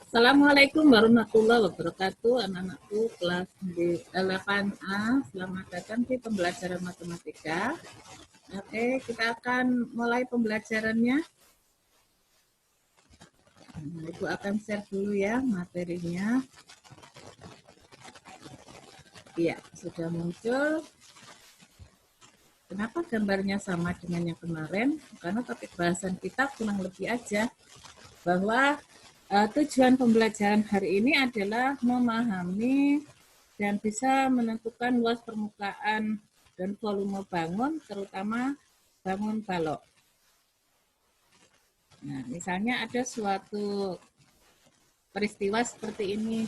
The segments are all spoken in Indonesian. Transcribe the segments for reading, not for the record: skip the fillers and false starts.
Assalamualaikum warahmatullahi wabarakatuh, anak-anakku kelas 8A. Selamat datang di pembelajaran matematika. Oke, kita akan mulai pembelajarannya. Ibu akan share dulu ya materinya. Iya, sudah muncul. Kenapa gambarnya sama dengan yang kemarin? Karena topik bahasan kita kurang lebih aja bahwa tujuan pembelajaran hari ini adalah memahami dan bisa menentukan luas permukaan dan volume bangun, terutama bangun balok. Nah, misalnya ada suatu peristiwa seperti ini.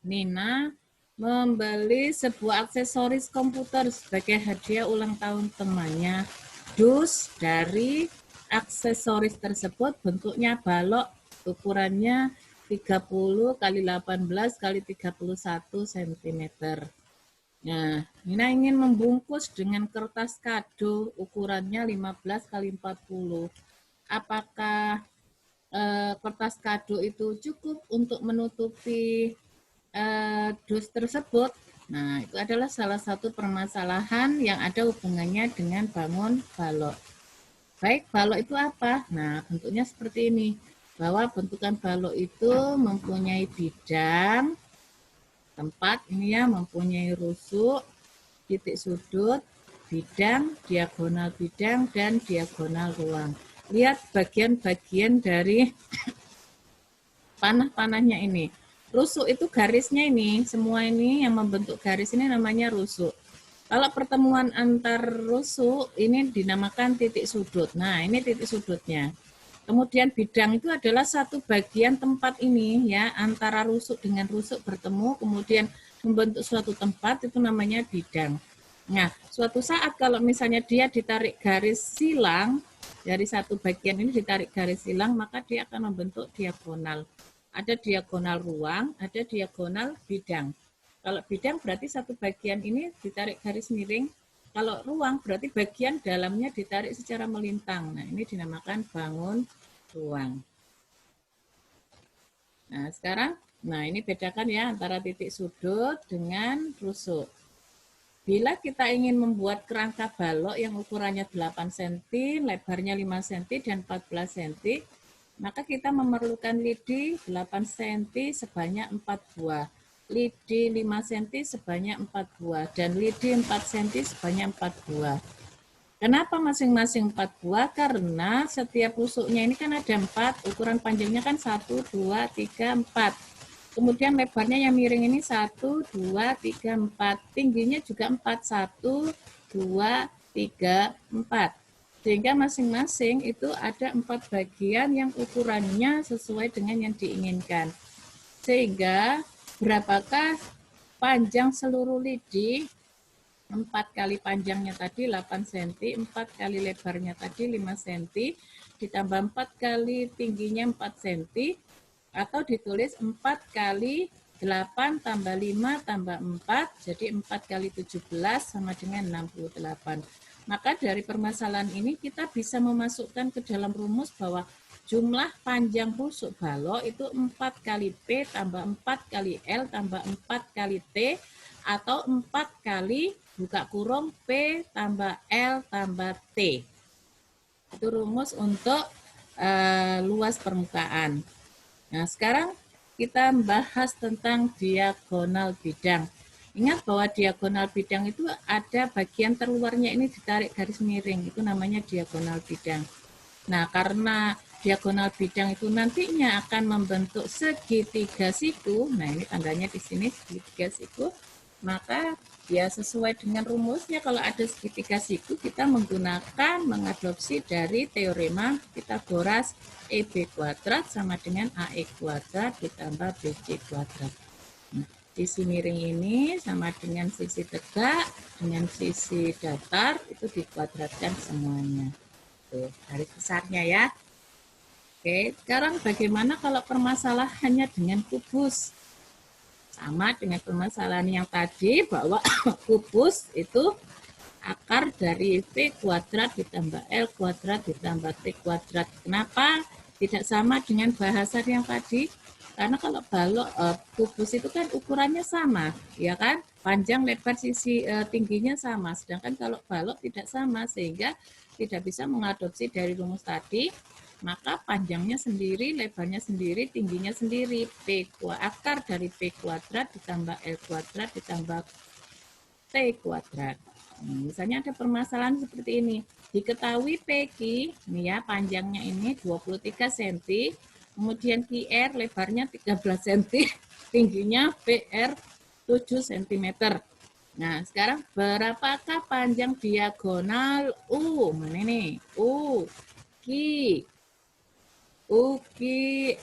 Nina membeli sebuah aksesoris komputer sebagai hadiah ulang tahun temannya. Dus dari aksesoris tersebut bentuknya balok, ukurannya 30 kali 18 kali 31 cm. Nah, Nina ingin membungkus dengan kertas kado ukurannya 15 kali 40. Apakah kertas kado itu cukup untuk menutupi dus tersebut? Nah, itu adalah salah satu permasalahan yang ada hubungannya dengan bangun balok. Baik, balok itu apa? Nah, bentuknya seperti ini. Bahwa bentukan balok itu mempunyai bidang, tempat ini ya, mempunyai rusuk, titik sudut, bidang, diagonal bidang, dan diagonal ruang. Lihat bagian-bagian dari panah-panahnya ini. Rusuk itu garisnya ini, semua ini yang membentuk garis ini namanya rusuk. Kalau pertemuan antar rusuk ini dinamakan titik sudut. Nah, ini titik sudutnya. Kemudian bidang itu adalah satu bagian tempat ini ya, antara rusuk dengan rusuk bertemu kemudian membentuk suatu tempat, itu namanya bidang. Nah, suatu saat kalau misalnya dia ditarik garis silang, dari satu bagian ini ditarik garis silang, maka dia akan membentuk diagonal. Ada diagonal ruang, ada diagonal bidang. Kalau bidang berarti satu bagian ini ditarik garis miring, kalau ruang berarti bagian dalamnya ditarik secara melintang. Nah, ini dinamakan bangun ruang. Nah, sekarang, ini bedakan ya antara titik sudut dengan rusuk. Bila kita ingin membuat kerangka balok yang ukurannya 8 cm, lebarnya 5 cm, dan 14 cm, maka kita memerlukan lidi 8 cm sebanyak 4 buah. Lidi 5 cm sebanyak 4 buah, dan lidi 4 cm sebanyak 4 buah. Kenapa masing-masing 4 buah? Karena setiap rusuknya ini kan ada 4, ukuran panjangnya kan 1, 2, 3, 4. Kemudian lebarnya yang miring ini 1, 2, 3, 4. Tingginya juga 4, 1, 2, 3, 4. Sehingga masing-masing itu ada 4 bagian yang ukurannya sesuai dengan yang diinginkan. Sehingga berapakah panjang seluruh lidi? 4 kali panjangnya tadi 8 cm, 4 kali lebarnya tadi 5 cm, ditambah 4 kali tingginya 4 cm, atau ditulis 4 kali 8 tambah 5 tambah 4, jadi 4 kali 17 sama dengan 68. Maka dari permasalahan ini kita bisa memasukkan ke dalam rumus bahwa jumlah panjang rusuk balok itu 4 kali P tambah 4 kali L tambah 4 kali T, atau 4 kali buka kurung P tambah L tambah T. Itu rumus untuk luas permukaan. Nah, sekarang kita membahas tentang diagonal bidang. Ingat bahwa diagonal bidang itu ada bagian terluarnya ini ditarik garis miring, itu namanya diagonal bidang. Nah, karena diagonal bidang itu nantinya akan membentuk segitiga siku, nah ini tandanya di sini segitiga siku, maka ya sesuai dengan rumusnya kalau ada segitiga siku kita menggunakan mengadopsi dari teorema Pythagoras, EB kuadrat sama dengan AE kuadrat ditambah BC kuadrat. Nah, sisi miring ini sama dengan sisi tegak dengan sisi datar itu dikuadratkan semuanya. Tuh, garis besarnya ya. Oke, sekarang bagaimana kalau permasalahannya dengan kubus? Sama dengan permasalahan yang tadi bahwa kubus itu akar dari P kuadrat ditambah L kuadrat ditambah T kuadrat. Kenapa tidak sama dengan bahasan yang tadi? Karena kalau balok kubus itu kan ukurannya sama, ya kan? Panjang, lebar, sisi tingginya sama. Sedangkan kalau balok tidak sama, sehingga tidak bisa mengadopsi dari rumus tadi. Maka panjangnya sendiri, lebarnya sendiri, tingginya sendiri. Akar dari P kuadrat ditambah L kuadrat ditambah T kuadrat. Misalnya ada permasalahan seperti ini. Diketahui PQ, ini ya, panjangnya ini 23 cm, kemudian QR lebarnya 13 cm, tingginya PR 7 cm. Nah, sekarang berapakah panjang diagonal U? Mana ini? U, Q,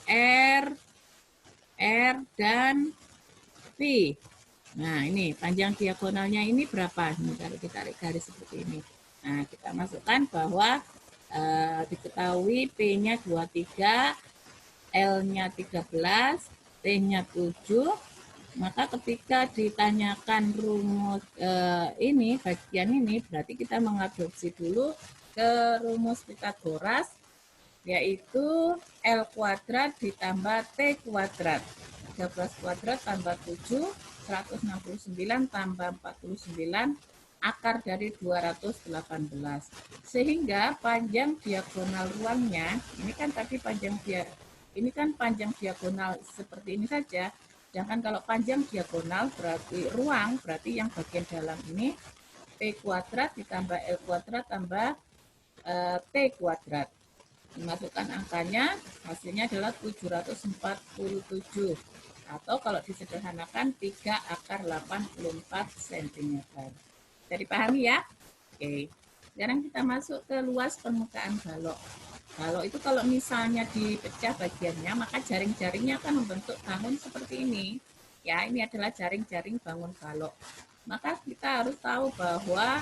R, dan V. Nah, ini panjang diagonalnya ini berapa? Ini kalau kita tarik garis seperti ini. Nah, kita masukkan bahwa diketahui P-nya 23, L-nya 13, T-nya 7. Maka ketika ditanyakan rumus ini, bagian ini, berarti kita mengadopsi dulu ke rumus Pythagoras, yaitu L kuadrat ditambah T kuadrat. 13 kuadrat tambah 7, 169 tambah 49, akar dari 218. Sehingga panjang diagonal ruangnya, ini kan panjang diagonal seperti ini saja. Sedangkan kalau panjang diagonal berarti ruang, berarti yang bagian dalam ini P kuadrat ditambah L kuadrat tambah T kuadrat. Dimasukkan angkanya, hasilnya adalah 747. Atau kalau disederhanakan 3 akar 84 cm. Bisa dipahami ya? Oke. Sekarang kita masuk ke luas permukaan balok. Balok itu kalau misalnya dipecah bagiannya, maka jaring-jaringnya akan membentuk bangun seperti ini. Ya, ini adalah jaring-jaring bangun balok. Maka kita harus tahu bahwa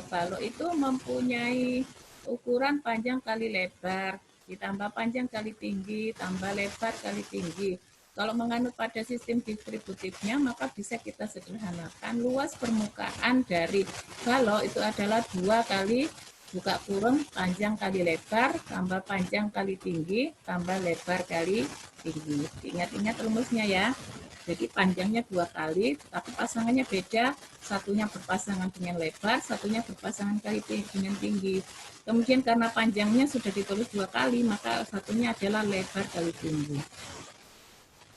balok itu mempunyai ukuran panjang kali lebar, ditambah panjang kali tinggi, tambah lebar kali tinggi. Kalau menganut pada sistem distributifnya, maka bisa kita sederhanakan luas permukaan dari balok itu adalah 2 kali buka kurung panjang kali lebar, tambah panjang kali tinggi, tambah lebar kali tinggi. Ingat-ingat rumusnya ya. Jadi panjangnya 2 kali, tapi pasangannya beda. Satunya berpasangan dengan lebar, satunya berpasangan kali dengan tinggi. Kemudian karena panjangnya sudah ditulis 2 kali, maka satunya adalah lebar kali tinggi.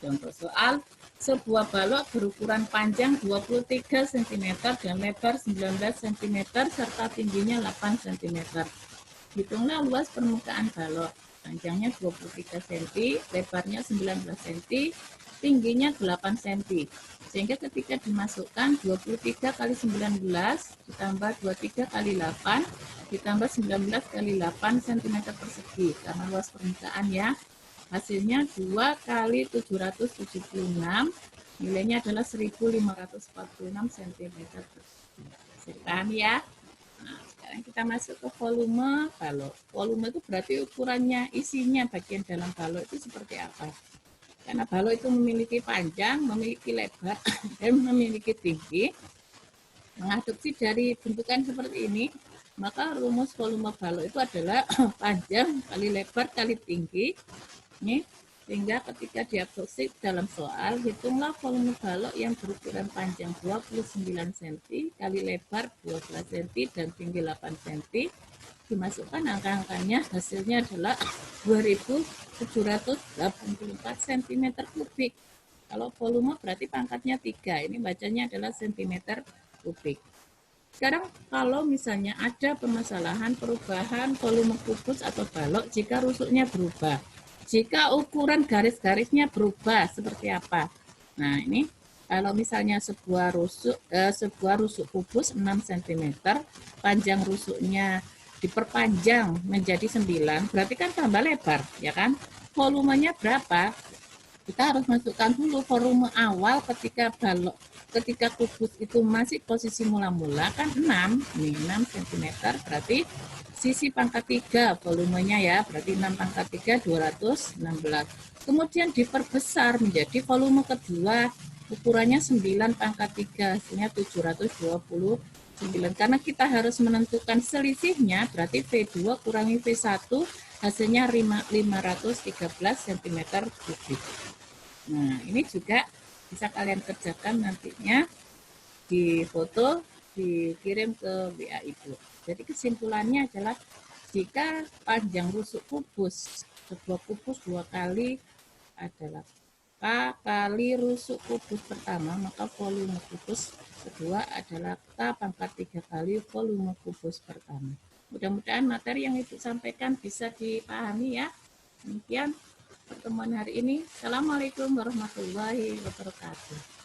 Contoh soal, sebuah balok berukuran panjang 23 cm dan lebar 19 cm serta tingginya 8 cm. Hitunglah luas permukaan balok. Panjangnya 23 cm, lebarnya 19 cm, tingginya 8 cm. Sehingga ketika dimasukkan 23 kali 19 ditambah 23 kali 8 ditambah 19 kali 8 cm persegi. Karena luas permukaan ya. Hasilnya 2 kali 776, nilainya adalah 1546 cm persegi. Bisa dipahami ya? Nah, sekarang kita masuk ke volume balok. Volume itu berarti ukurannya, isinya bagian dalam balok itu seperti apa. Karena balok itu memiliki panjang, memiliki lebar, dan memiliki tinggi. Mengadopsi dari bentukan seperti ini, maka rumus volume balok itu adalah panjang kali lebar kali tinggi. Ini, sehingga ketika diabsorpsi dalam soal, hitunglah volume balok yang berukuran panjang 29 cm kali lebar 12 cm dan tinggi 8 cm. Dimasukkan angka-angkanya, hasilnya adalah 2784 cm kubik. Kalau volume berarti pangkatnya 3, ini bacanya adalah cm kubik. Sekarang kalau misalnya ada permasalahan perubahan volume kubus atau balok jika rusuknya berubah. Jika ukuran garis-garisnya berubah seperti apa? Nah, ini kalau misalnya sebuah rusuk kubus 6 cm, panjang rusuknya diperpanjang menjadi 9, berarti kan tambah lebar, ya kan? Volumenya berapa? Kita harus masukkan dulu volume awal ketika kubus itu masih posisi mula-mula kan 6, nih 6 cm, berarti sisi pangkat 3 volumenya ya, berarti 6 pangkat 3 216. Kemudian diperbesar menjadi volume kedua, ukurannya 9 pangkat 3, hasilnya 720 cm 9. Karena kita harus menentukan selisihnya, berarti V2 kurangi V1 hasilnya 513 cm kubik. Nah, ini juga bisa kalian kerjakan nantinya, di foto, dikirim ke WA Ibu. Jadi kesimpulannya adalah jika panjang rusuk kubus, sebuah kubus 2 kali adalah K kali rusuk kubus pertama, maka volume kubus kedua adalah K pangkat 3 kali volume kubus pertama. Mudah-mudahan materi yang Ibu sampaikan bisa dipahami ya. Demikian pertemuan hari ini. Assalamualaikum warahmatullahi wabarakatuh.